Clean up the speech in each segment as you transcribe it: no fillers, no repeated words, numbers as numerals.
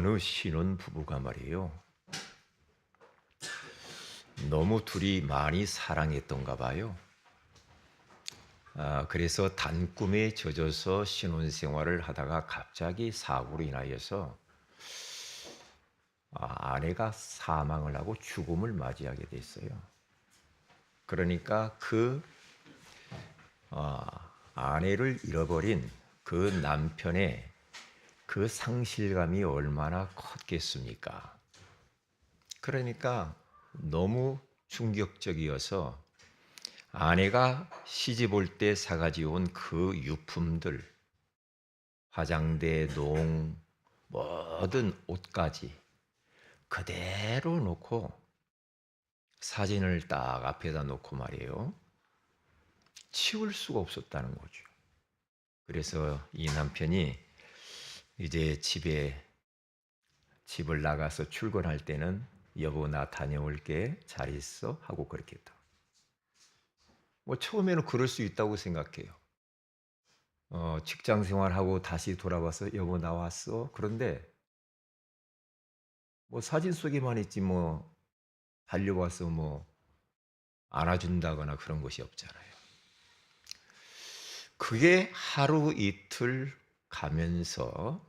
어느 신혼 부부가 말이에요. 너무 둘이 많이 사랑했던가 봐요. 그래서 단꿈에 젖어서 신혼생활을 하다가 갑자기 사고로 인하여서 아내가 사망을 하고 죽음을 맞이하게 됐어요. 그러니까 어, 아내를 잃어버린 그 남편의 그 상실감이 얼마나 컸겠습니까? 그러니까 너무 충격적이어서 아내가 시집 올 때 사가지 온 그 유품들, 화장대, 농, 모든 옷까지 그대로 놓고 사진을 딱 앞에다 놓고 말이에요. 치울 수가 없었다는 거죠. 그래서 이 남편이 이제 집을 나가서 출근할 때는 여보 나 다녀올게 잘 있어 하고 그렇게 했다. 뭐 처음에는 그럴 수 있다고 생각해요. 직장 생활하고 다시 돌아와서 여보 나왔어. 그런데 뭐 사진 속에만 있지 뭐 달려와서 뭐 안아준다거나 그런 것이 없잖아요. 그게 하루 이틀 가면서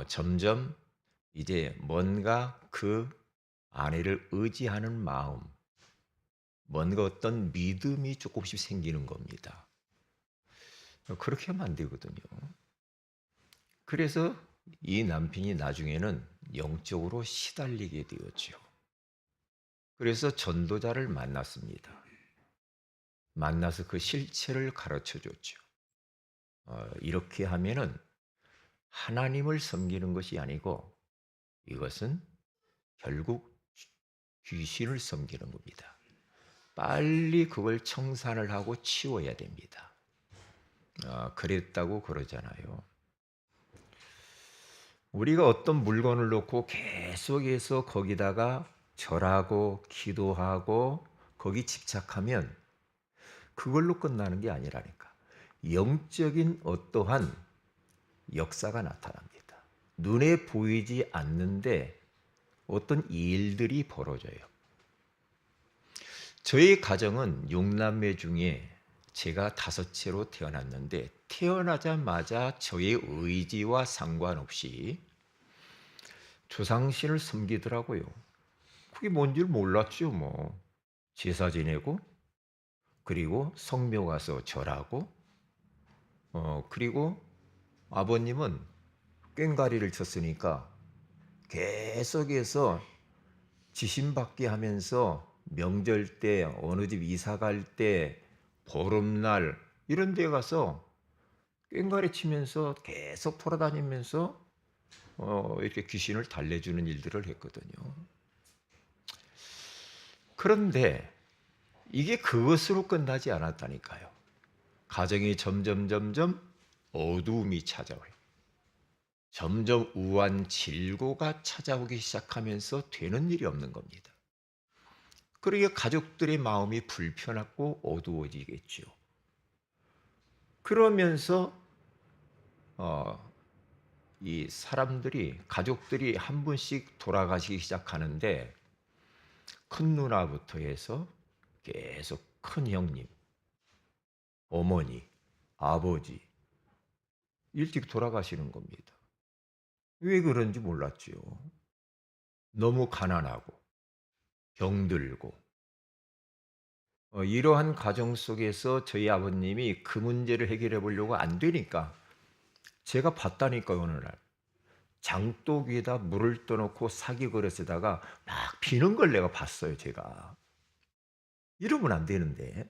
점점 이제 뭔가 그 아내를 의지하는 마음, 뭔가 어떤 믿음이 조금씩 생기는 겁니다. 그렇게 하면 안 되거든요. 그래서 이 남편이 나중에는 영적으로 시달리게 되었죠. 그래서 전도자를 만났습니다. 만나서 그 실체를 가르쳐 줬죠. 이렇게 하면은 하나님을 섬기는 것이 아니고 이것은 결국 귀신을 섬기는 겁니다. 빨리 그걸 청산을 하고 치워야 됩니다. 그랬다고 그러잖아요. 우리가 어떤 물건을 놓고 계속해서 거기다가 절하고 기도하고 거기 집착하면 그걸로 끝나는 게 아니라니까. 영적인 어떠한 역사가 나타납니다. 눈에 보이지 않는데 어떤 일들이 벌어져요. 저희 가정은 6남매 중에 제가 다섯째로 태어났는데 태어나자마자 저의 의지와 상관없이 조상신을 섬기더라고요. 그게 뭔지를 몰랐죠, 뭐. 제사 지내고, 그리고 성묘 가서 절하고, 그리고 아버님은 꽹과리를 쳤으니까 계속해서 지신받게 하면서 명절 때, 어느 집 이사 갈 때, 보름날, 이런 데 가서 꽹과리 치면서 계속 돌아다니면서 이렇게 귀신을 달래주는 일들을 했거든요. 그런데 이게 그것으로 끝나지 않았다니까요. 가정이 점점 어두움이 찾아와요. 점점 우한 질고가 찾아오기 시작하면서 되는 일이 없는 겁니다. 그러게 가족들의 마음이 불편하고 어두워지겠죠. 그러면서 어, 이 가족들이 한 분씩 돌아가시기 시작하는데 큰 누나부터 해서 계속 큰 형님, 어머니, 아버지 일찍 돌아가시는 겁니다. 왜 그런지 몰랐지요. 너무 가난하고 병들고 이러한 가정 속에서 저희 아버님이 그 문제를 해결해 보려고 안 되니까 제가 봤다니까요, 어느 날. 장독 위에다 물을 떠놓고 사기 그릇에다가 막 비는 걸 내가 봤어요, 제가. 이러면 안 되는데.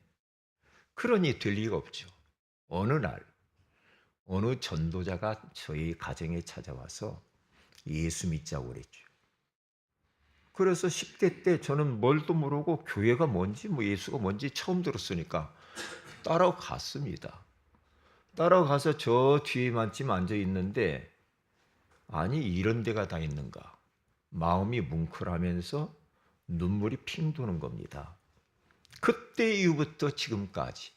그러니 될 리가 없죠. 어느 날 어느 전도자가 저희 가정에 찾아와서 예수 믿자고 그랬죠. 그래서 10대 때 저는 뭘도 모르고 교회가 뭔지 뭐 예수가 뭔지 처음 들었으니까 따라갔습니다. 따라가서 저 뒤에만쯤 앉아 있는데 아니 이런 데가 다 있는가. 마음이 뭉클하면서 눈물이 핑 도는 겁니다. 그때 이후부터 지금까지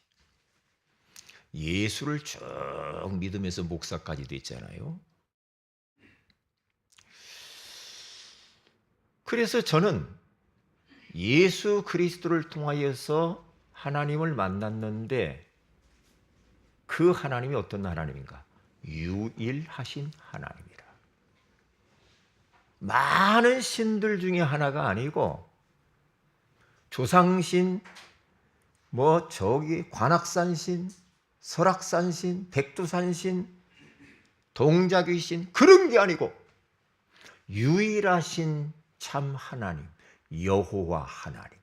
예수를 쭉 믿으면서 목사까지 됐잖아요. 그래서 저는 예수 그리스도를 통하여서 하나님을 만났는데 그 하나님이 어떤 하나님인가? 유일하신 하나님이라. 많은 신들 중에 하나가 아니고 조상신, 관악산신, 설악산신, 백두산신, 동자귀신 그런 게 아니고 유일하신 참 하나님, 여호와 하나님.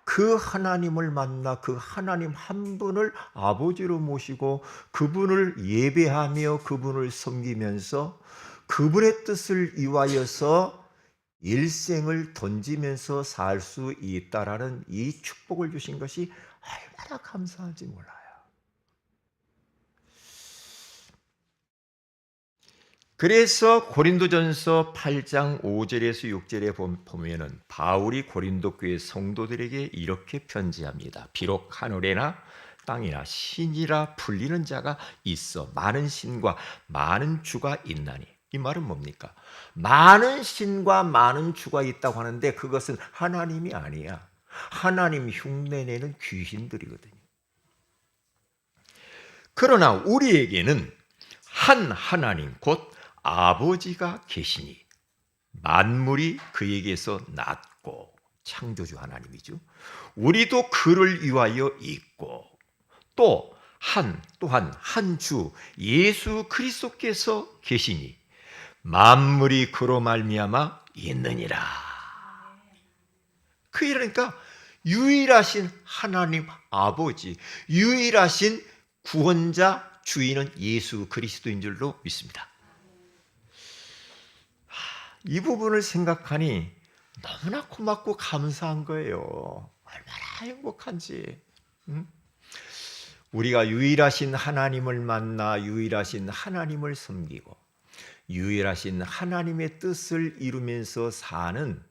그 하나님을 만나 그 하나님 한 분을 아버지로 모시고 그분을 예배하며 그분을 섬기면서 그분의 뜻을 이루어서 일생을 던지면서 살 수 있다라는 이 축복을 주신 것이 얼마나 감사한지 몰라요. 그래서 고린도전서 8장 5절에서 6절에 보면은 바울이 고린도 교회 성도들에게 이렇게 편지합니다. 비록 하늘에나 땅이나 신이라 불리는 자가 있어 많은 신과 많은 주가 있나니. 이 말은 뭡니까? 많은 신과 많은 주가 있다고 하는데 그것은 하나님이 아니야. 하나님 흉내내는 귀신들이거든요. 그러나 우리에게는 한 하나님 곧 아버지가 계시니 만물이 그에게서 났고 창조주 하나님이죠. 우리도 그를 위하여 있고 또한 주 예수 그리스도께서 계시니 만물이 그로 말미암아 있느니라. 그러니까 유일하신 하나님 아버지, 유일하신 구원자 주인은 예수 그리스도인 줄로 믿습니다. 이 부분을 생각하니 너무나 고맙고 감사한 거예요. 얼마나 행복한지. 우리가 유일하신 하나님을 만나 유일하신 하나님을 섬기고 유일하신 하나님의 뜻을 이루면서 사는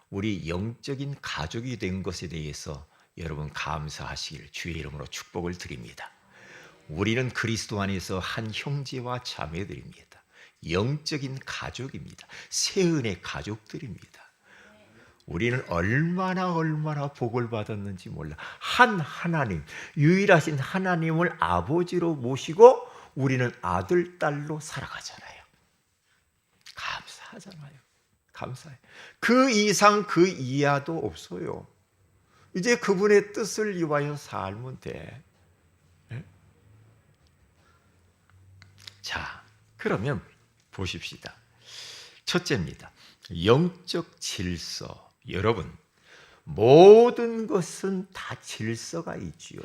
우리 영적인 가족이 된 것에 대해서 여러분 감사하시길 주의 이름으로 축복을 드립니다. 우리는 그리스도 안에서 한 형제와 자매들입니다. 영적인 가족입니다. 세은의 가족들입니다. 우리는 얼마나 복을 받았는지 몰라. 한 하나님, 유일하신 하나님을 아버지로 모시고 우리는 아들, 딸로 살아가잖아요. 감사하잖아요. 감사해. 그 이상 그 이하도 없어요. 이제 그분의 뜻을 이루어 살면 돼. 네? 자, 그러면 보십시다. 첫째입니다. 영적 질서. 여러분, 모든 것은 다 질서가 있지요.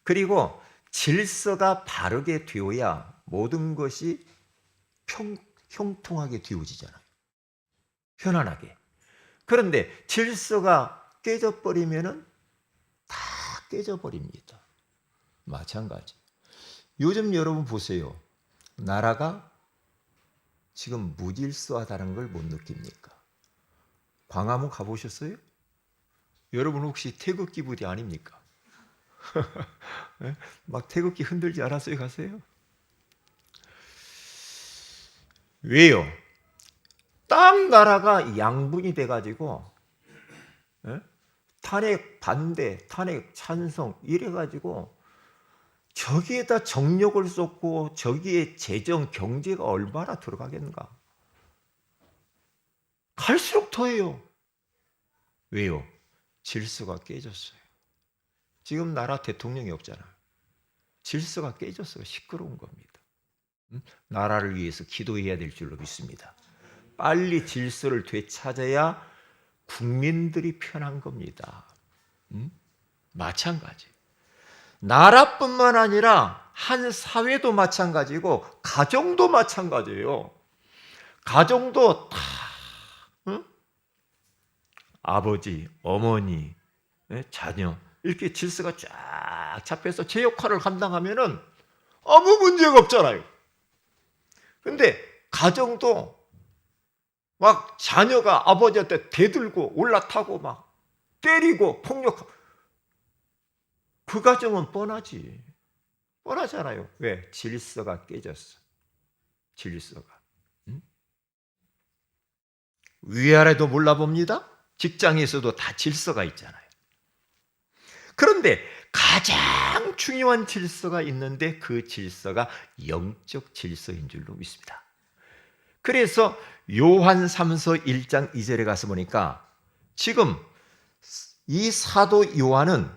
그리고 질서가 바르게 되어야 모든 것이 형통하게 되어지잖아요. 편안하게. 그런데 질서가 깨져버리면은 다 깨져버립니다. 마찬가지. 요즘 여러분 보세요. 나라가 지금 무질서하다는 걸 못 느낍니까? 광화문 가보셨어요? 여러분 혹시 태극기 부대 아닙니까? 막 태극기 흔들지 않았어요? 가세요? 왜요? 딱 나라가 양분이 돼가지고 탄핵 반대, 탄핵 찬성 이래가지고 저기에다 정력을 쏟고 저기에 재정, 경제가 얼마나 들어가겠는가? 갈수록 더해요. 왜요? 질서가 깨졌어요. 지금 나라 대통령이 없잖아요. 질서가 깨졌어요. 시끄러운 겁니다. 나라를 위해서 기도해야 될 줄로 믿습니다. 빨리 질서를 되찾아야 국민들이 편한 겁니다. 마찬가지. 나라뿐만 아니라 한 사회도 마찬가지고 가정도 마찬가지예요. 가정도 다 아버지, 어머니, 자녀 이렇게 질서가 쫙 잡혀서 제 역할을 감당하면은 아무 문제가 없잖아요. 근데 가정도 막 자녀가 아버지한테 대들고 올라타고 막 때리고 폭력하고 그 가정은 뻔하지. 뻔하잖아요. 왜? 질서가 깨졌어. 질서가. 위아래도 몰라봅니다. 직장에서도 다 질서가 있잖아요. 그런데 가장 중요한 질서가 있는데 그 질서가 영적 질서인 줄로 믿습니다. 그래서 요한 3서 1장 2절에 가서 보니까 지금 이 사도 요한은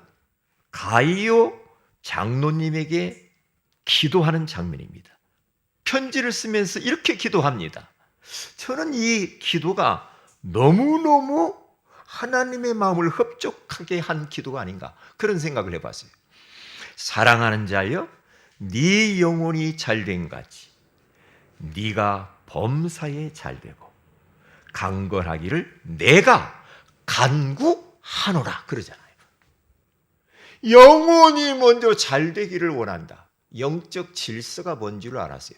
가이오 장로님에게 기도하는 장면입니다. 편지를 쓰면서 이렇게 기도합니다. 저는 이 기도가 너무너무 하나님의 마음을 흡족하게 한 기도가 아닌가 그런 생각을 해봤어요. 사랑하는 자여, 네 영혼이 잘된 같이 네가 범사에 잘되고 강건하기를 내가 간구하노라 그러잖아요. 영혼이 먼저 잘되기를 원한다. 영적 질서가 뭔지를 알았어요.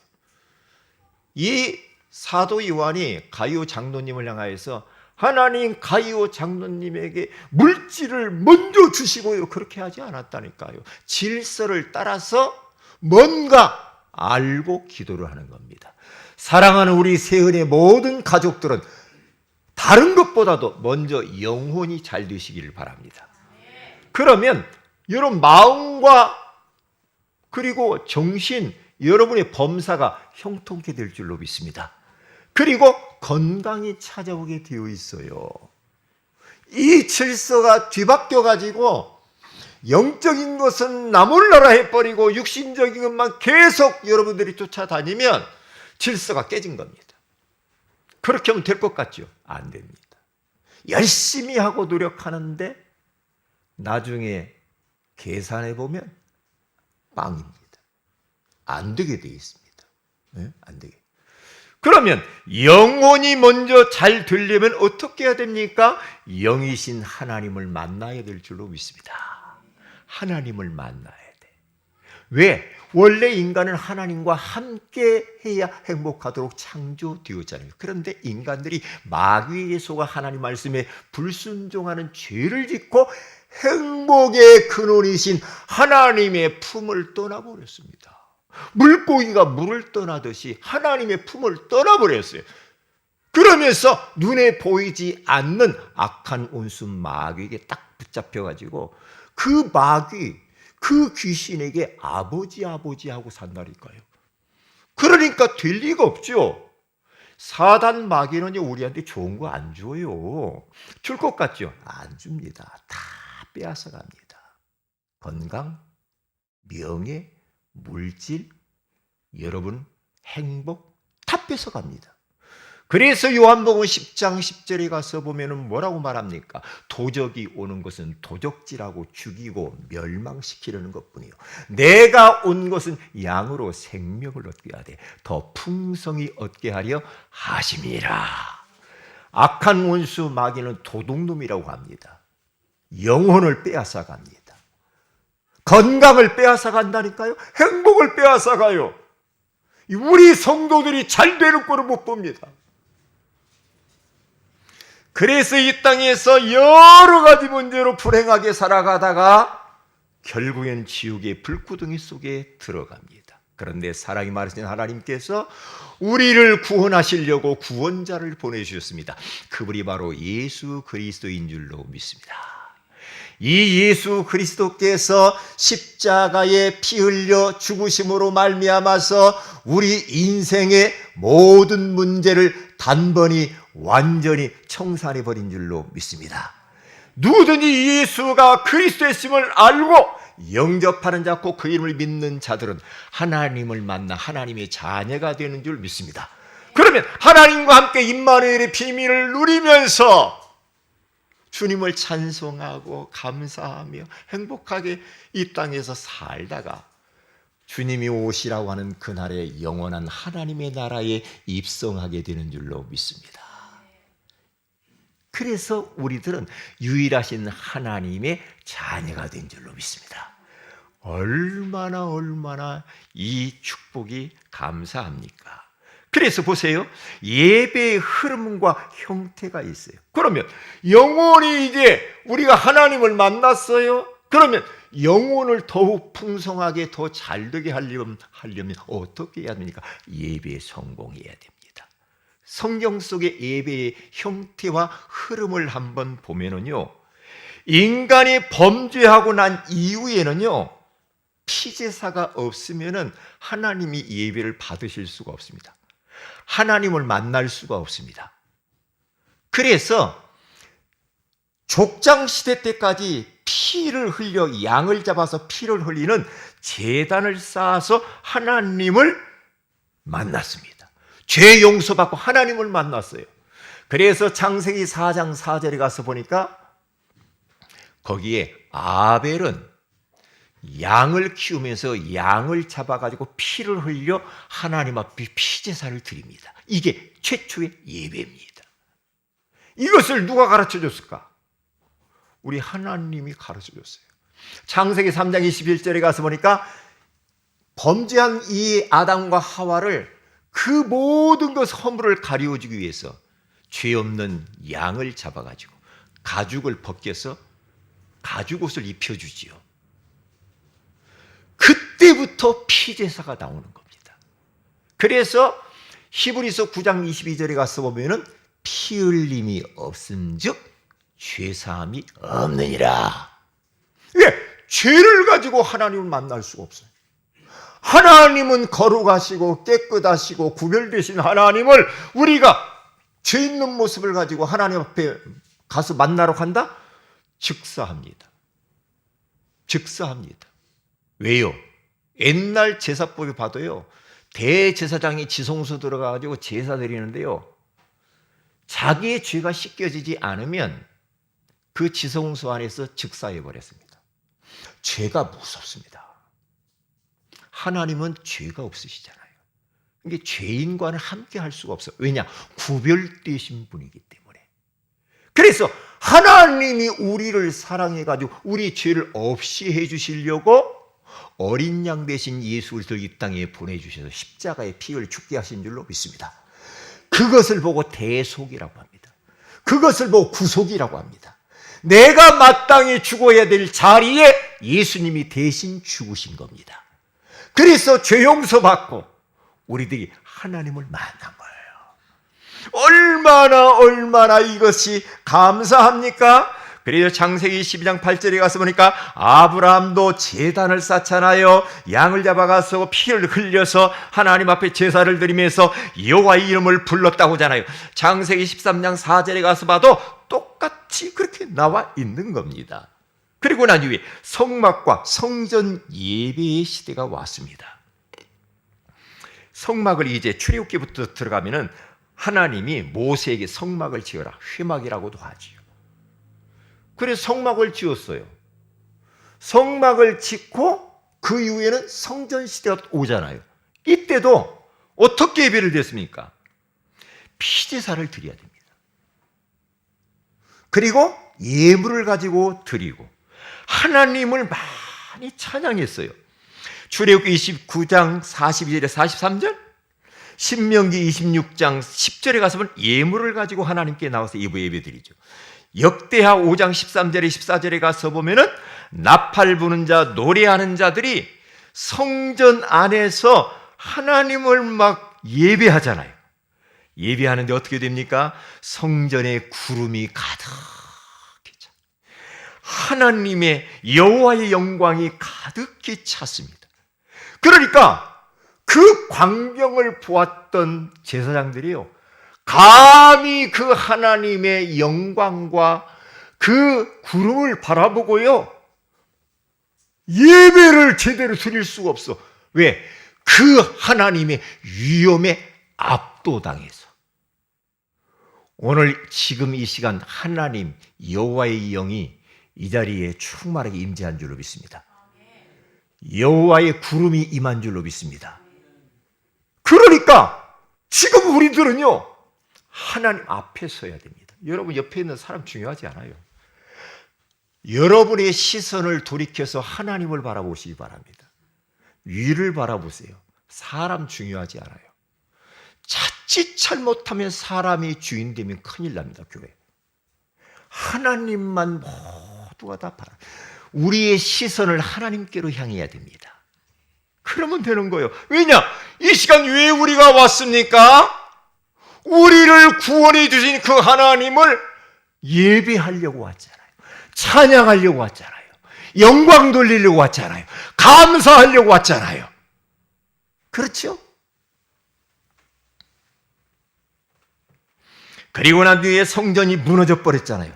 이 사도 요한이 가이오 장로님을 향하여서 하나님 가이오 장로님에게 물질을 먼저 주시고요 그렇게 하지 않았다니까요. 질서를 따라서 뭔가 알고 기도를 하는 겁니다. 사랑하는 우리 세은의 모든 가족들은 다른 것보다도 먼저 영혼이 잘 되시기를 바랍니다. 그러면 여러분 마음과 그리고 정신, 여러분의 범사가 형통케 될 줄로 믿습니다. 그리고 건강이 찾아오게 되어 있어요. 이 질서가 뒤바뀌어 가지고 영적인 것은 나몰라라 해버리고 육신적인 것만 계속 여러분들이 쫓아다니면 질서가 깨진 겁니다. 그렇게 하면 될 것 같죠? 안 됩니다. 열심히 하고 노력하는데 나중에 계산해 보면 빵입니다. 안 되게 되어 있습니다. 네? 안 되게. 그러면 영혼이 먼저 잘 되려면 어떻게 해야 됩니까? 영이신 하나님을 만나야 될 줄로 믿습니다. 하나님을 만나야 돼. 왜? 원래 인간은 하나님과 함께 해야 행복하도록 창조되었잖아요. 그런데 인간들이 마귀의 속아 하나님 말씀에 불순종하는 죄를 짓고 행복의 근원이신 하나님의 품을 떠나버렸습니다. 물고기가 물을 떠나듯이 하나님의 품을 떠나버렸어요. 그러면서 눈에 보이지 않는 악한 온수 마귀에게 딱 붙잡혀가지고 그 마귀, 그 귀신에게 아버지 하고 산다니까요. 그러니까 될 리가 없죠. 사단 마귀는 우리한테 좋은 거 안 줘요. 줄 것 같죠? 안 줍니다. 다 빼앗아 갑니다. 건강, 명예, 물질, 여러분 행복 다 뺏어 갑니다. 그래서 요한복음 10장 10절에 가서 보면은 뭐라고 말합니까? 도적이 오는 것은 도적질하고 죽이고 멸망시키려는 것뿐이요. 내가 온 것은 양으로 생명을 얻게 하되 더 풍성히 얻게 하려 하심이라. 악한 원수 마귀는 도둑놈이라고 합니다. 영혼을 빼앗아 갑니다. 건강을 빼앗아 간다니까요. 행복을 빼앗아 가요. 우리 성도들이 잘 되는 꼴을 못 봅니다. 그래서 이 땅에서 여러 가지 문제로 불행하게 살아가다가 결국엔 지옥의 불구덩이 속에 들어갑니다. 그런데 사랑이 많으신 하나님께서 우리를 구원하시려고 구원자를 보내주셨습니다. 그분이 바로 예수 그리스도인 줄로 믿습니다. 이 예수 그리스도께서 십자가에 피 흘려 죽으심으로 말미암아서 우리 인생의 모든 문제를 단번이 완전히 청산해 버린 줄로 믿습니다. 누구든지 예수가 그리스도였음을 알고 영접하는 자, 꼭 그 이름을 믿는 자들은 하나님을 만나 하나님의 자녀가 되는 줄 믿습니다. 그러면 하나님과 함께 임마누엘의 비밀을 누리면서 주님을 찬송하고 감사하며 행복하게 이 땅에서 살다가 주님이 오시라고 하는 그날에 영원한 하나님의 나라에 입성하게 되는 줄로 믿습니다. 그래서 우리들은 유일하신 하나님의 자녀가 된 줄로 믿습니다. 얼마나 이 축복이 감사합니까? 그래서 보세요. 예배의 흐름과 형태가 있어요. 그러면 영혼이 이제 우리가 하나님을 만났어요. 그러면 영혼을 더욱 풍성하게 더 잘되게 하려면 어떻게 해야 됩니까? 예배에 성공해야 됩니다. 성경 속의 예배의 형태와 흐름을 한번 보면은요, 인간이 범죄하고 난 이후에는요, 피제사가 없으면은 하나님이 예배를 받으실 수가 없습니다. 하나님을 만날 수가 없습니다. 그래서 족장 시대 때까지 피를 흘려 양을 잡아서 피를 흘리는 제단을 쌓아서 하나님을 만났습니다. 죄 용서받고 하나님을 만났어요. 그래서 창세기 4장 4절에 가서 보니까 거기에 아벨은 양을 키우면서 양을 잡아가지고 피를 흘려 하나님 앞에 피제사를 드립니다. 이게 최초의 예배입니다. 이것을 누가 가르쳐 줬을까? 우리 하나님이 가르쳐 줬어요. 창세기 3장 21절에 가서 보니까 범죄한 이 아담과 하와를 그 모든 것 허물을 가리워주기 위해서 죄 없는 양을 잡아가지고 가죽을 벗겨서 가죽옷을 입혀주지요. 그때부터 피제사가 나오는 겁니다. 그래서 히브리서 9장 22절에 가서 보면은 피 흘림이 없음즉 죄사함이 없느니라. 왜? 죄를 가지고 하나님을 만날 수가 없어요. 하나님은 거룩하시고 깨끗하시고 구별되신 하나님을 우리가 죄 있는 모습을 가지고 하나님 앞에 가서 만나러 간다? 즉사합니다. 즉사합니다. 왜요? 옛날 제사법에 봐도요, 대제사장이 지성소 들어가가지고 제사 드리는데요, 자기의 죄가 씻겨지지 않으면 그 지성소 안에서 즉사해 버렸습니다. 죄가 무섭습니다. 하나님은 죄가 없으시잖아요. 이게 죄인과는 함께 할 수가 없어요. 왜냐? 구별되신 분이기 때문에. 그래서 하나님이 우리를 사랑해가지고 우리 죄를 없이 해주시려고 어린 양 대신 예수 그리스도를 이 땅에 보내주셔서 십자가의 피를 죽게 하신 줄로 믿습니다. 그것을 보고 대속이라고 합니다. 그것을 보고 구속이라고 합니다. 내가 마땅히 죽어야 될 자리에 예수님이 대신 죽으신 겁니다. 그래서 죄 용서받고 우리들이 하나님을 만난 거예요. 얼마나 이것이 감사합니까? 그래서 창세기 12장 8절에 가서 보니까 아브라함도 제단을 쌓잖아요. 양을 잡아가서 피를 흘려서 하나님 앞에 제사를 드리면서 여호와의 이름을 불렀다고 하잖아요. 창세기 13장 4절에 가서 봐도 똑같이 그렇게 나와 있는 겁니다. 그리고 난 이후에 성막과 성전 예배의 시대가 왔습니다. 성막을 이제 출애굽기부터 들어가면은 하나님이 모세에게 성막을 지어라, 회막이라고도 하지요. 그래서 성막을 지었어요. 성막을 짓고 그 이후에는 성전 시대가 오잖아요. 이때도 어떻게 예배를 드렸습니까? 피제사를 드려야 됩니다. 그리고 예물을 가지고 드리고 하나님을 많이 찬양했어요. 출애굽기 29장 42절에 43절, 신명기 26장 10절에 가서 보면 예물을 가지고 하나님께 나와서 예배 드리죠. 역대하 5장 13절에 14절에 가서 보면은 나팔 부는 자, 노래하는 자들이 성전 안에서 하나님을 막 예배하잖아요. 예배하는데 어떻게 됩니까? 성전에 구름이 가득히 차. 하나님의 여호와의 영광이 가득히 찼습니다. 그러니까 그 광경을 보았던 제사장들이요, 감히 그 하나님의 영광과 그 구름을 바라보고요, 예배를 제대로 드릴 수가 없어. 왜? 그 하나님의 위엄에 압도당해서. 오늘 지금 이 시간 하나님 여호와의 영이 이 자리에 충만하게 임재한 줄로 믿습니다. 여호와의 구름이 임한 줄로 믿습니다. 그러니까 지금 우리들은요, 하나님 앞에 서야 됩니다. 여러분 옆에 있는 사람 중요하지 않아요. 여러분의 시선을 돌이켜서 하나님을 바라보시기 바랍니다. 위를 바라보세요. 사람 중요하지 않아요. 자칫 잘못하면 사람이 주인 되면 큰일 납니다. 교회. 하나님만 모두가 다 바라. 우리의 시선을 하나님께로 향해야 됩니다. 그러면 되는 거예요. 왜냐? 이 시간 왜 우리가 왔습니까? 우리를 구원해 주신 그 하나님을 예배하려고 왔잖아요. 찬양하려고 왔잖아요. 영광 돌리려고 왔잖아요. 감사하려고 왔잖아요. 그렇죠? 그리고 난 뒤에 성전이 무너져 버렸잖아요.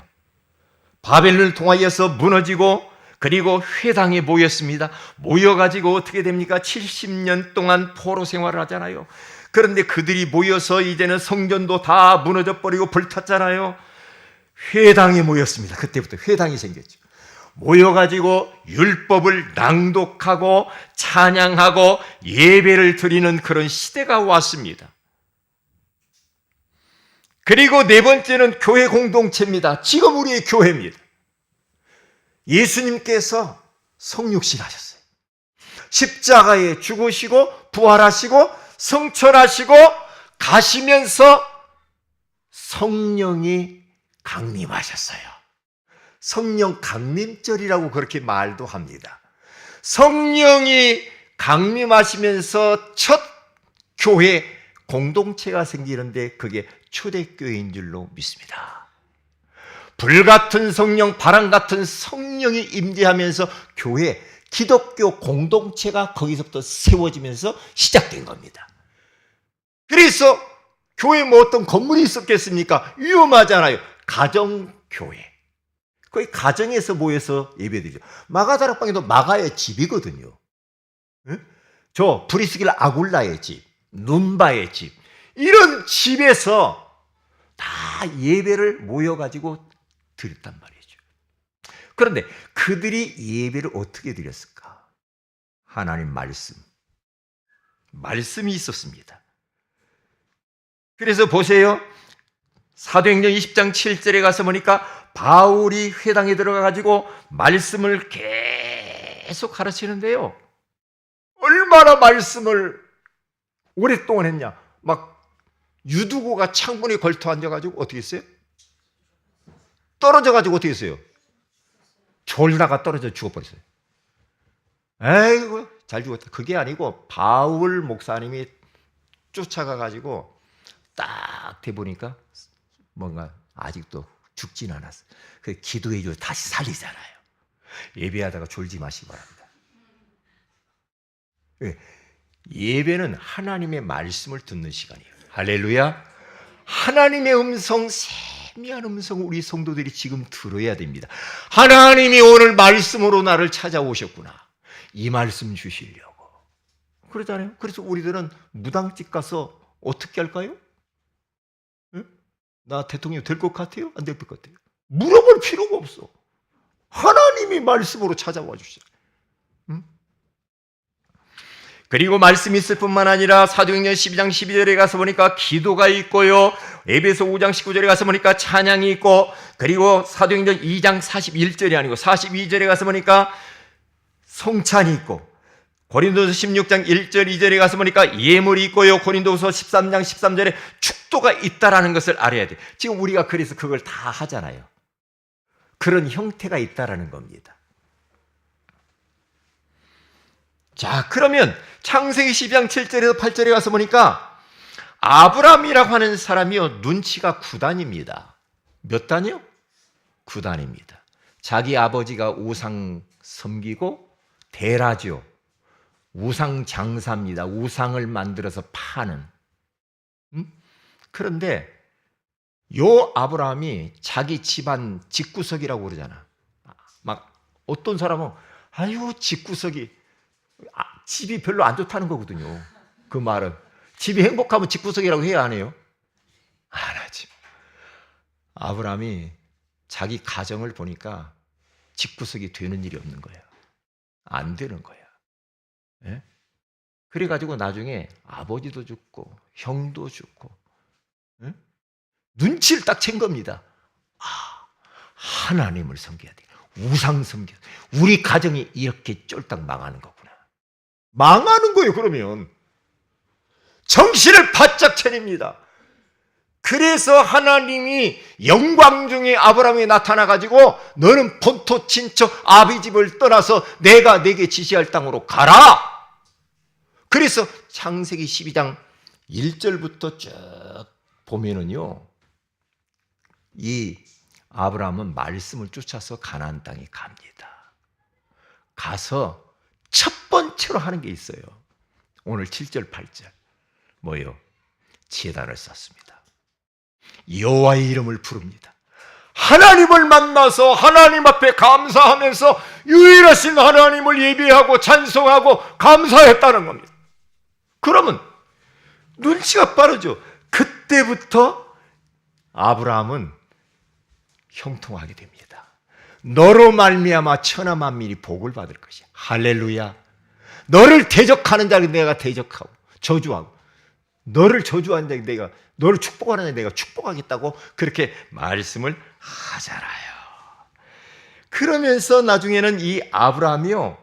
바벨론을 통하여서 무너지고, 그리고 회당에 모였습니다. 모여가지고 어떻게 됩니까? 70년 동안 포로 생활을 하잖아요. 그런데 그들이 모여서 이제는 성전도 다 무너져 버리고 불탔잖아요. 회당에 모였습니다. 그때부터 회당이 생겼죠. 모여가지고 율법을 낭독하고 찬양하고 예배를 드리는 그런 시대가 왔습니다. 그리고 네 번째는 교회 공동체입니다. 지금 우리의 교회입니다. 예수님께서 성육신 하셨어요. 십자가에 죽으시고 부활하시고 성천하시고 가시면서 성령이 강림하셨어요. 성령 강림절이라고 그렇게 말도 합니다. 성령이 강림하시면서 첫 교회 공동체가 생기는데 그게 초대교회인 줄로 믿습니다. 불같은 성령, 바람같은 성령이 임재하면서 교회, 기독교 공동체가 거기서부터 세워지면서 시작된 겁니다. 그래서 교회에 뭐 어떤 건물이 있었겠습니까? 위험하잖아요. 가정교회. 거의 가정에서 모여서 예배드리죠. 마가다락방에도 마가의 집이거든요. 저 브리스길라 아굴라의 집, 눈바의 집, 이런 집에서 다 예배를 모여가지고 드렸단 말이죠. 그런데 그들이 예배를 어떻게 드렸을까? 하나님 말씀이 있었습니다. 그래서 보세요. 사도행전 20장 7절에 가서 보니까 바울이 회당에 들어가가지고 말씀을 계속 가르치는데요. 얼마나 말씀을 오랫동안 했냐. 막 유두고가 창문에 걸터 앉아가지고 어떻게 했어요? 떨어져가지고 어떻게 했어요? 졸다가 떨어져 죽어버렸어요. 에이구, 잘 죽었다. 그게 아니고 바울 목사님이 쫓아가가지고 딱 대보니까 뭔가 아직도 죽진 않았어요. 그래서 기도해줘 다시 살리잖아요. 예배하다가 졸지 마시기 바랍니다. 예배는 하나님의 말씀을 듣는 시간이에요. 할렐루야. 하나님의 음성, 세미한 음성 우리 성도들이 지금 들어야 됩니다. 하나님이 오늘 말씀으로 나를 찾아오셨구나. 이 말씀 주시려고. 그러잖아요. 그래서 우리들은 무당집 가서 어떻게 할까요? 응? 나 대통령 될 것 같아요? 안 될 것 같아요? 물어볼 필요가 없어. 하나님이 말씀으로 찾아와 주시죠. 응? 그리고 말씀이 있을 뿐만 아니라 사도행전 12장 12절에 가서 보니까 기도가 있고요. 에베소 5장 19절에 가서 보니까 찬양이 있고, 그리고 사도행전 2장 41절이 아니고 42절에 가서 보니까 성찬이 있고, 고린도서 16장 1절 2절에 가서 보니까 예물이 있고요. 고린도서 13장 13절에 축도가 있다라는 것을 알아야 돼요. 지금 우리가 그래서 그걸 다 하잖아요. 그런 형태가 있다라는 겁니다. 자, 그러면 창세기 12장 7절에서 8절에 가서 보니까 아브라함이라고 하는 사람이요, 눈치가 9단입니다. 몇 단이요? 9단입니다. 자기 아버지가 우상 섬기고 대라죠. 우상 장사입니다. 우상을 만들어서 파는. 그런데 요 아브라함이 자기 집안 집구석이라고 그러잖아. 막 어떤 사람은 아유 집구석이, 집이 별로 안 좋다는 거거든요. 그 말은 집이 행복하면 집구석이라고 해야 안 해요? 안 하지. 아브라함이 자기 가정을 보니까 집구석이 되는 일이 없는 거예요. 안 되는 거야. 예? 그래가지고 나중에 아버지도 죽고 형도 죽고, 예? 눈치를 딱 챈 겁니다. 하나님을 섬겨야 돼. 우상 섬겨. 우리 가정이 이렇게 쫄딱 망하는 거구나. 망하는 거예요. 그러면 정신을 바짝 차립니다. 그래서 하나님이 영광 중에 아브라함에 나타나가지고 너는 본토 친척 아비 집을 떠나서 내가 네게 지시할 땅으로 가라. 그래서 창세기 12장 1절부터 쭉 보면은요, 이 아브라함은 말씀을 쫓아서 가나안 땅에 갑니다. 가서 첫 번째로 하는 게 있어요. 오늘 7절 8절 뭐예요? 제단을 쌓습니다. 여호와의 이름을 부릅니다. 하나님을 만나서 하나님 앞에 감사하면서 유일하신 하나님을 예배하고 찬송하고 감사했다는 겁니다. 그러면 눈치가 빠르죠. 그때부터 아브라함은 형통하게 됩니다. 너로 말미암아 천하 만민이 복을 받을 것이야. 할렐루야. 너를 대적하는 자를 내가 대적하고 저주하고, 너를 저주하는 자를 내가, 너를 축복하는 자를 내가 축복하겠다고 그렇게 말씀을 하잖아요. 그러면서 나중에는 이 아브라함이요,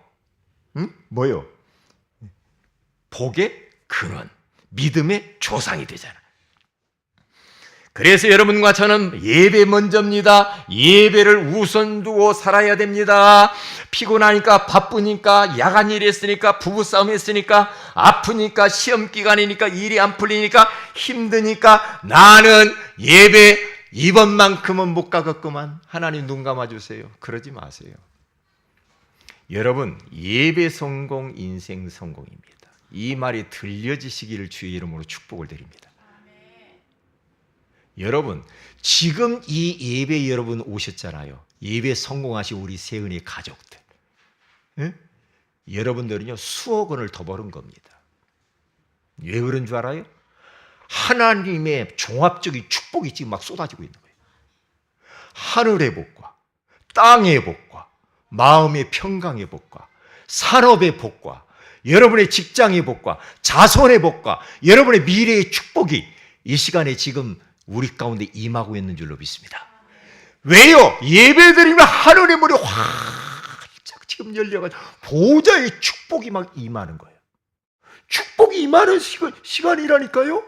뭐요? 복의 근원, 믿음의 조상이 되잖아요. 그래서 여러분과 저는 예배 먼저입니다. 예배를 우선 두고 살아야 됩니다. 피곤하니까, 바쁘니까, 야간 일 했으니까, 부부싸움 했으니까, 아프니까, 시험 기간이니까, 일이 안 풀리니까, 힘드니까 나는 예배 이번만큼은 못 가겠구만. 하나님 눈 감아주세요. 그러지 마세요. 여러분, 예배 성공, 인생 성공입니다. 이 말이 들려지시기를 주의 이름으로 축복을 드립니다. 여러분, 지금 이 예배 여러분 오셨잖아요. 예배 성공하신 우리 세은의 가족들. 예? 여러분들은요, 수억 원을 더 버는 겁니다. 왜 그런 줄 알아요? 하나님의 종합적인 축복이 지금 막 쏟아지고 있는 거예요. 하늘의 복과, 땅의 복과, 마음의 평강의 복과, 산업의 복과, 여러분의 직장의 복과, 자손의 복과, 여러분의 미래의 축복이 이 시간에 지금 우리 가운데 임하고 있는 줄로 믿습니다. 왜요? 예배드리면 하늘의 문이 활짝 지금 열려가지고 보좌의 축복이 막 임하는 거예요. 축복이 임하는 시간이라니까요.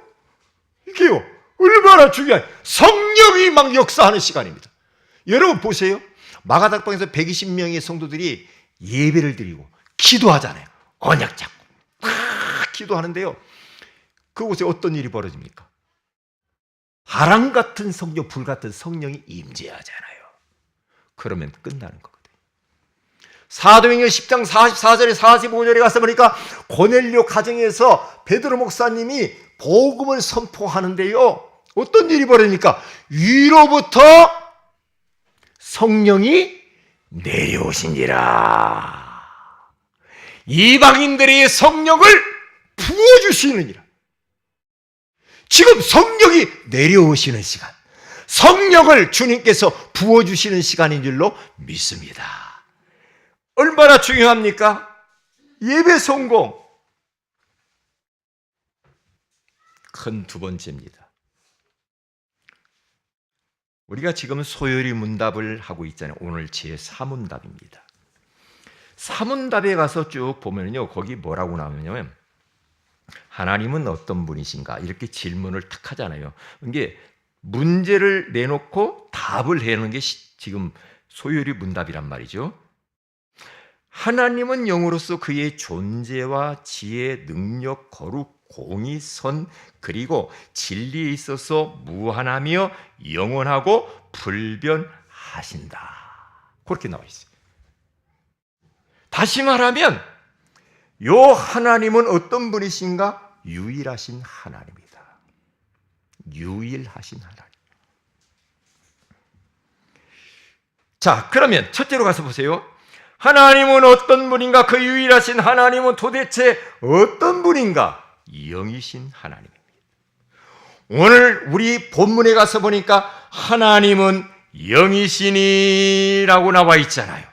이게요, 얼마나 중요한, 성령이 막 역사하는 시간입니다. 여러분 보세요. 마가닥방에서 120명의 성도들이 예배를 드리고 기도하잖아요. 언약 잡고 기도하는데요, 그곳에 어떤 일이 벌어집니까? 바람 같은 성령, 불 같은 성령이 임재하잖아요. 그러면 끝나는 거거든요. 사도행전 10장 44절에 45절에 가서 보니까 고넬료 가정에서 베드로 목사님이 복음을 선포하는데요, 어떤 일이 벌어집니까? 위로부터 성령이 내려오시니라. 이방인들의 성령을 부어주시느니라. 지금 성령이 내려오시는 시간, 성령을 주님께서 부어주시는 시간인 줄로 믿습니다. 얼마나 중요합니까? 예배 성공. 큰 두 번째입니다. 우리가 지금 소요리 문답을 하고 있잖아요. 오늘 제4문답입니다. 4문답에 가서 쭉 보면요, 거기 뭐라고 나오냐면 하나님은 어떤 분이신가 이렇게 질문을 탁 하잖아요. 이게 문제를 내놓고 답을 해놓은 게 지금 소요리 문답이란 말이죠. 하나님은 영으로서 그의 존재와 지혜, 능력, 거룩, 공의, 선, 그리고 진리에 있어서 무한하며 영원하고 불변하신다. 그렇게 나와 있어요. 다시 말하면 요 하나님은 어떤 분이신가? 유일하신 하나님이다. 유일하신 하나님. 자, 그러면 첫째로 가서 보세요. 하나님은 어떤 분인가? 그 유일하신 하나님은 도대체 어떤 분인가? 영이신 하나님입니다. 오늘 우리 본문에 가서 보니까 하나님은 영이시니라고 나와 있잖아요.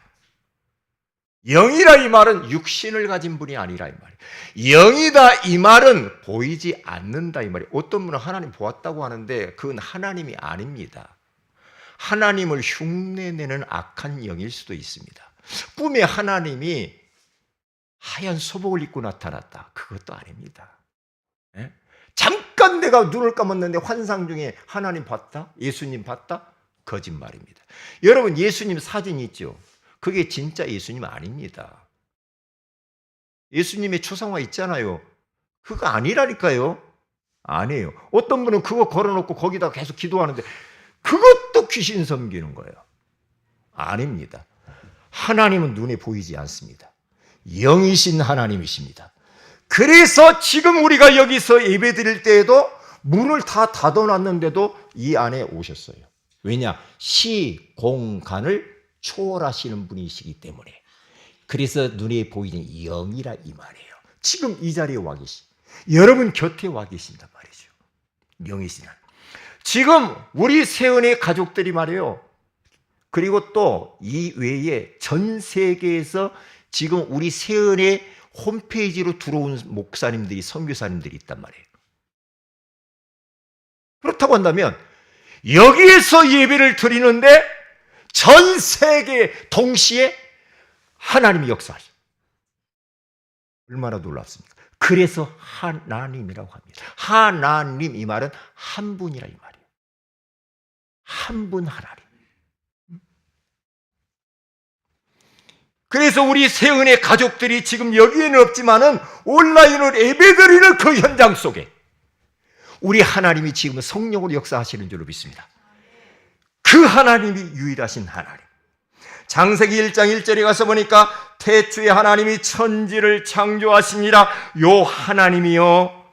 영이라 이 말은 육신을 가진 분이 아니라 이 말이에요. 영이다 이 말은 보이지 않는다 이 말이에요. 어떤 분은 하나님 보았다고 하는데 그건 하나님이 아닙니다. 하나님을 흉내내는 악한 영일 수도 있습니다. 꿈에 하나님이 하얀 소복을 입고 나타났다. 그것도 아닙니다. 예? 잠깐 내가 눈을 감았는데 환상 중에 하나님 봤다? 예수님 봤다? 거짓말입니다. 여러분, 예수님 사진 있죠? 그게 진짜 예수님 아닙니다. 예수님의 초상화 있잖아요. 그거 아니라니까요. 아니에요. 어떤 분은 그거 걸어놓고 거기다 계속 기도하는데 그것도 귀신 섬기는 거예요. 아닙니다. 하나님은 눈에 보이지 않습니다. 영이신 하나님이십니다. 그래서 지금 우리가 여기서 예배 드릴 때에도 문을 다 닫아놨는데도 이 안에 오셨어요. 왜냐? 시, 공, 간을 초월하시는 분이시기 때문에. 그래서 눈에 보이는 영이라 이 말이에요. 지금 이 자리에 와 계시. 여러분 곁에 와 계신단 말이죠. 영이신 하나님. 지금 우리 세은의 가족들이 말이에요. 그리고 또 이 외에 전 세계에서 지금 우리 세은의 홈페이지로 들어온 목사님들이, 선교사님들이 있단 말이에요. 그렇다고 한다면 여기에서 예배를 드리는데 전 세계 동시에 하나님이 역사하셔. 얼마나 놀랍습니까? 그래서 하나님이라고 합니다. 하나님 이 말은 한 분이라 이 말이에요. 한 분 하나님. 그래서 우리 세은의 가족들이 지금 여기에는 없지만은 온라인으로 예배드리는 그 현장 속에 우리 하나님이 지금 성령으로 역사하시는 줄로 믿습니다. 그 하나님이 유일하신 하나님. 창세기 1장 1절에 가서 보니까 태초에 하나님이 천지를 창조하시니라. 요 하나님이요.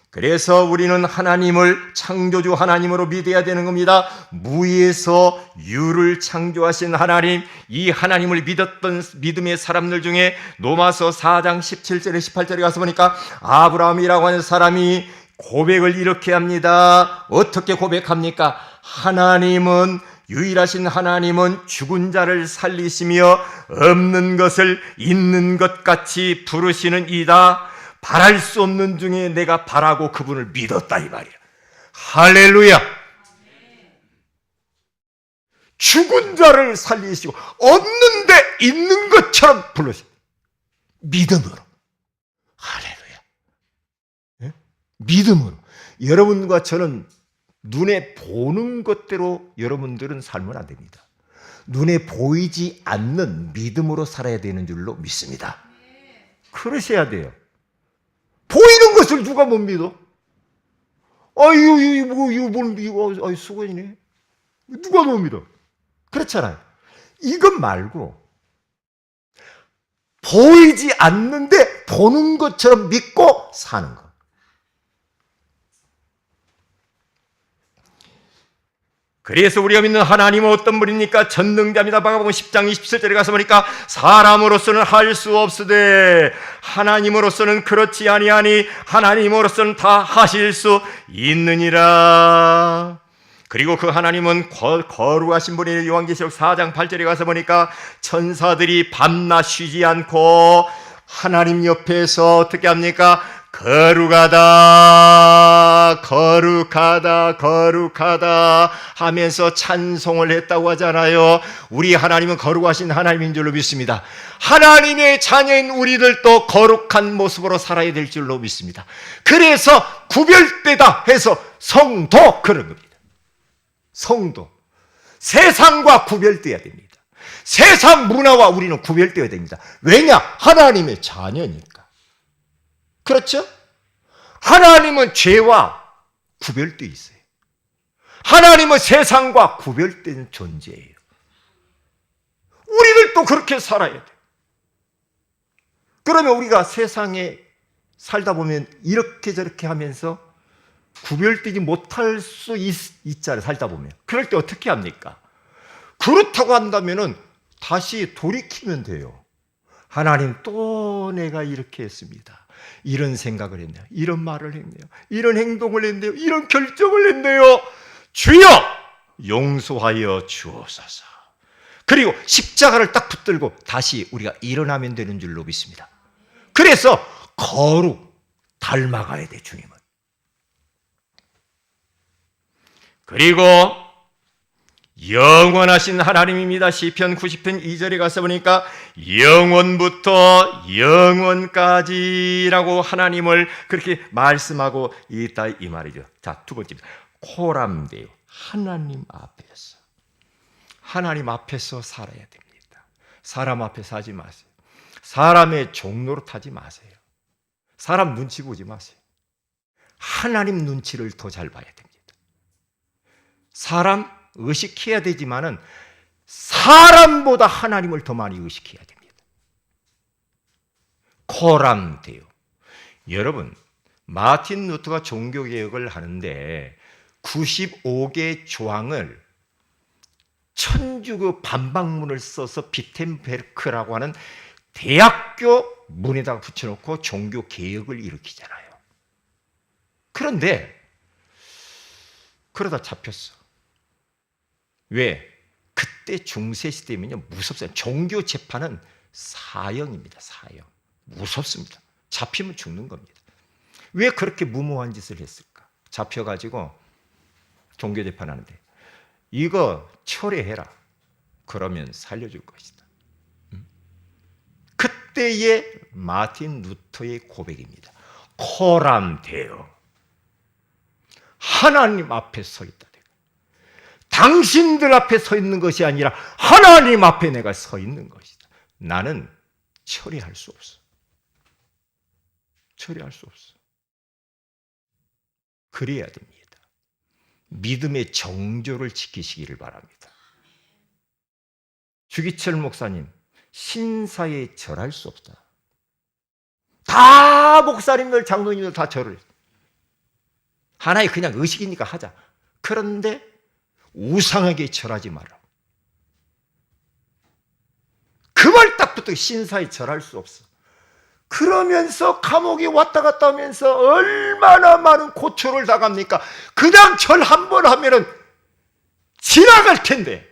그래서 우리는 하나님을 창조주 하나님으로 믿어야 되는 겁니다. 무에서 유를 창조하신 하나님, 이 하나님을 믿었던 믿음의 사람들 중에 로마서 4장 17절에 18절에 가서 보니까 아브라함이라고 하는 사람이 고백을 이렇게 합니다. 어떻게 고백합니까? 하나님은, 유일하신 하나님은 죽은 자를 살리시며 없는 것을 있는 것 같이 부르시는 이다. 바랄 수 없는 중에 내가 바라고 그분을 믿었다 이 말이야. 할렐루야. 죽은 자를 살리시고 없는데 있는 것처럼 불러주시고 믿음으로. 할렐루야. 예? 믿음으로. 여러분과 저는 눈에 보는 것대로 여러분들은 살면 안 됩니다. 눈에 보이지 않는 믿음으로 살아야 되는 줄로 믿습니다. 그러셔야 돼요. 보이는 것을 누가 못 믿어? 이거 수고이네. 누가 못 믿어? 그렇잖아요. 이것 말고 보이지 않는데 보는 것처럼 믿고 사는 것. 그래서 우리가 믿는 하나님은 어떤 분입니까? 전능자입니다. 마가복음 10장 27절에 가서 보니까 사람으로서는 할 수 없으되 하나님으로서는 그렇지 아니하니 하나님으로서는 다 하실 수 있느니라. 그리고 그 하나님은 거룩하신 분이 요한계시록 4장 8절에 가서 보니까 천사들이 밤낮 쉬지 않고 하나님 옆에서 어떻게 합니까? 거룩하다, 거룩하다, 거룩하다 하면서 찬송을 했다고 하잖아요. 우리 하나님은 거룩하신 하나님인 줄로 믿습니다. 하나님의 자녀인 우리들도 거룩한 모습으로 살아야 될 줄로 믿습니다. 그래서 구별되다 해서 성도 그런 겁니다. 성도. 세상과 구별되어야 됩니다. 세상 문화와 우리는 구별되어야 됩니다. 왜냐? 하나님의 자녀니까. 그렇죠? 하나님은 죄와 구별되어 있어요. 하나님은 세상과 구별된 존재예요. 우리들도 그렇게 살아야 돼요. 그러면 우리가 세상에 살다 보면 이렇게 저렇게 하면서 구별되지 못할 수 있잖아요. 살다 보면. 그럴 때 어떻게 합니까? 그렇다고 한다면은 다시 돌이키면 돼요. 하나님, 또 내가 이렇게 했습니다. 이런 생각을 했네요. 이런 말을 했네요. 이런 행동을 했네요. 이런 결정을 했네요. 주여 용서하여 주옵소서. 그리고 십자가를 딱 붙들고 다시 우리가 일어나면 되는 줄로 믿습니다. 그래서 거룩 닮아가야 돼, 주님은. 그리고 영원하신 하나님입니다. 시편 90편 2절에 가서 보니까 영원부터 영원까지라고 하나님을 그렇게 말씀하고 있다 이 말이죠. 자, 두 번째입니다. 코람데요. 하나님 앞에서. 하나님 앞에서 살아야 됩니다. 사람 앞에서 하지 마세요. 사람의 종로로 타지 마세요. 사람 눈치 보지 마세요. 하나님 눈치를 더 잘 봐야 됩니다. 사람 의식해야 되지만은 사람보다 하나님을 더 많이 의식해야 됩니다. 코람데오. 여러분, 마틴 루터가 종교개혁을 하는데 95개 조항을 천주교 반박문을 써서 비텐베르크라고 하는 대학교 문에다가 붙여놓고 종교개혁을 일으키잖아요. 그런데 그러다 잡혔어. 왜? 그때 중세시대면요 무섭어요. 종교재판은 사형입니다. 사형. 무섭습니다. 잡히면 죽는 겁니다. 왜 그렇게 무모한 짓을 했을까? 잡혀가지고 종교재판하는데 이거 철회해라. 그러면 살려줄 것이다. 그때의 마틴 루터의 고백입니다. 코람데오. 하나님 앞에 서 있다. 당신들 앞에 서 있는 것이 아니라 하나님 앞에 내가 서 있는 것이다. 나는 처리할 수 없어. 처리할 수 없어. 그래야 됩니다. 믿음의 정조를 지키시기를 바랍니다. 주기철 목사님, 신사에 절할 수 없다. 다 목사님들, 장로님들 다 절을. 하나의 그냥 의식이니까 하자. 그런데 우상하게 절하지 마라. 그 말 딱 붙어. 신사에 절할 수 없어. 그러면서 감옥에 왔다 갔다 하면서 얼마나 많은 고초를 당합니까? 그냥 절 한 번 하면은 지나갈 텐데.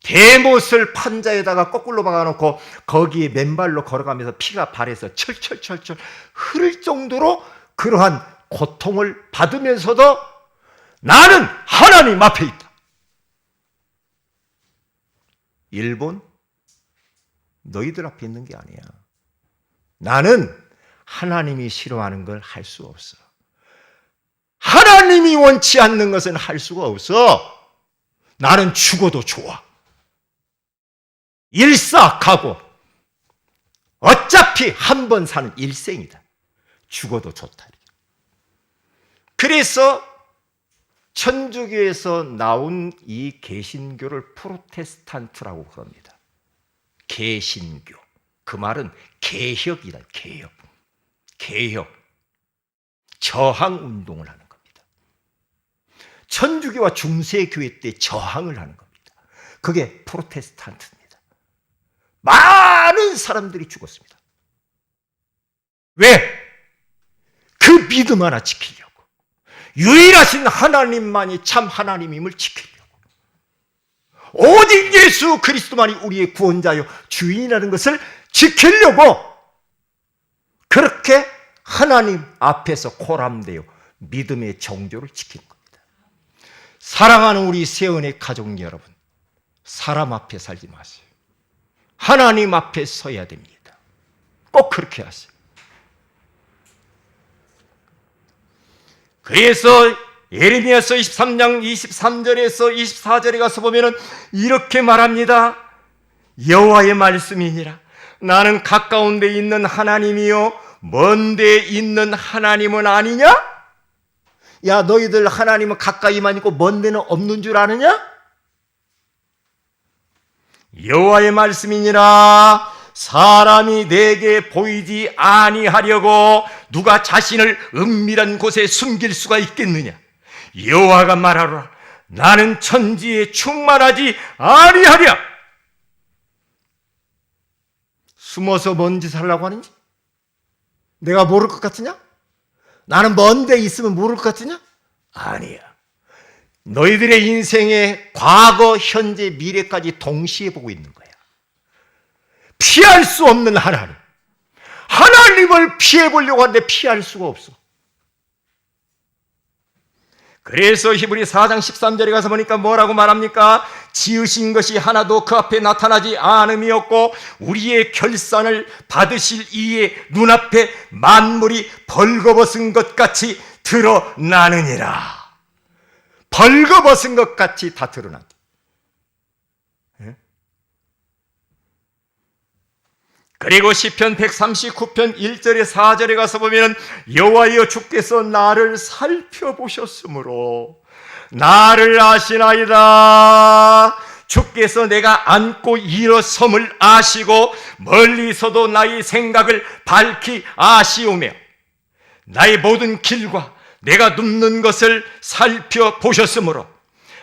대못을 판자에다가 거꾸로 박아놓고 거기에 맨발로 걸어가면서 피가 발에서 철철철철 흐를 정도로 그러한 고통을 받으면서도 나는 하나님 앞에 있다. 일본, 너희들 앞에 있는 게 아니야. 나는 하나님이 싫어하는 걸 할 수 없어. 하나님이 원치 않는 것은 할 수가 없어. 나는 죽어도 좋아. 일사각오. 어차피 한 번 사는 일생이다. 죽어도 좋다. 그래서 천주교에서 나온 이 개신교를 프로테스탄트라고 그럽니다. 개신교. 그 말은 개혁이다. 개혁. 개혁. 저항 운동을 하는 겁니다. 천주교와 중세교회 때 저항을 하는 겁니다. 그게 프로테스탄트입니다. 많은 사람들이 죽었습니다. 왜? 그 믿음 하나 지키려고. 유일하신 하나님만이 참 하나님임을 지키려고. 오직 예수 그리스도만이 우리의 구원자요 주인이라는 것을 지키려고 그렇게 하나님 앞에서 코람데오 믿음의 정조를 지키는 겁니다. 사랑하는 우리 세은의 가족 여러분, 사람 앞에 살지 마세요. 하나님 앞에 서야 됩니다. 꼭 그렇게 하세요. 그래서 예레미야서 23장 23절에서 24절에 가서 보면은 이렇게 말합니다. 여호와의 말씀이니라. 나는 가까운 데 있는 하나님이요 먼 데 있는 하나님은 아니냐? 야, 너희들 하나님은 가까이만 있고 먼 데는 없는 줄 아느냐? 여호와의 말씀이니라. 사람이 내게 보이지 아니하려고 누가 자신을 은밀한 곳에 숨길 수가 있겠느냐? 여호와가 말하노라. 나는 천지에 충만하지 아니하랴. 숨어서 뭔 짓을 하려고 하는지? 내가 모를 것 같으냐? 나는 먼 데 있으면 모를 것 같으냐? 아니야. 너희들의 인생의 과거, 현재, 미래까지 동시에 보고 있는 거야. 피할 수 없는 하나님. 하나님을 피해보려고 하는데 피할 수가 없어. 그래서 히브리 4장 13절에 가서 보니까 뭐라고 말합니까? 지으신 것이 하나도 그 앞에 나타나지 않음이었고 우리의 결산을 받으실 이의 눈앞에 만물이 벌거벗은 것 같이 드러나느니라. 벌거벗은 것 같이 다 드러난다. 그리고 시편 139편 1절에 4절에 가서 보면 여호와여 주께서 나를 살펴보셨으므로 나를 아시나이다. 주께서 내가 앉고 일어섬을 아시고 멀리서도 나의 생각을 밝히 아시오며 나의 모든 길과 내가 눕는 것을 살펴보셨으므로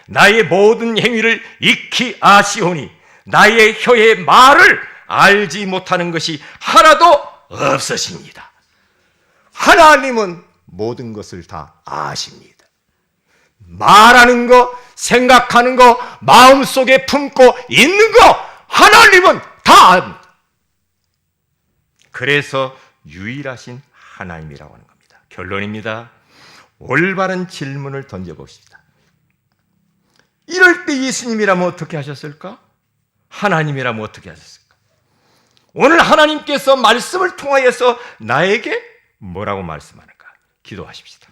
나의 모든 행위를 익히 아시오니 나의 혀의 말을 알지 못하는 것이 하나도 없으십니다. 하나님은 모든 것을 다 아십니다. 말하는 거, 생각하는 거, 마음속에 품고 있는 거 하나님은 다 압니다. 그래서 유일하신 하나님이라고 하는 겁니다. 결론입니다. 올바른 질문을 던져봅시다. 이럴 때 예수님이라면 어떻게 하셨을까? 하나님이라면 어떻게 하셨을까? 오늘 하나님께서 말씀을 통하여서 나에게 뭐라고 말씀하는가? 기도하십시다.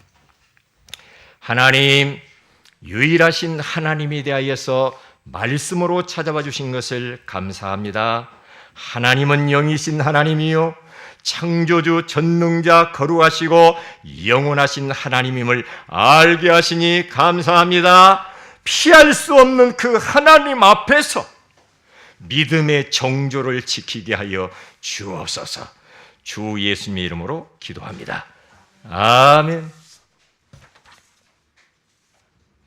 하나님, 유일하신 하나님에 대하여서 말씀으로 찾아와 주신 것을 감사합니다. 하나님은 영이신 하나님이요 창조주 전능자 거룩하시고 영원하신 하나님임을 알게 하시니 감사합니다. 피할 수 없는 그 하나님 앞에서 믿음의 정조를 지키게 하여 주옵소서. 주 예수님의 이름으로 기도합니다. 아멘.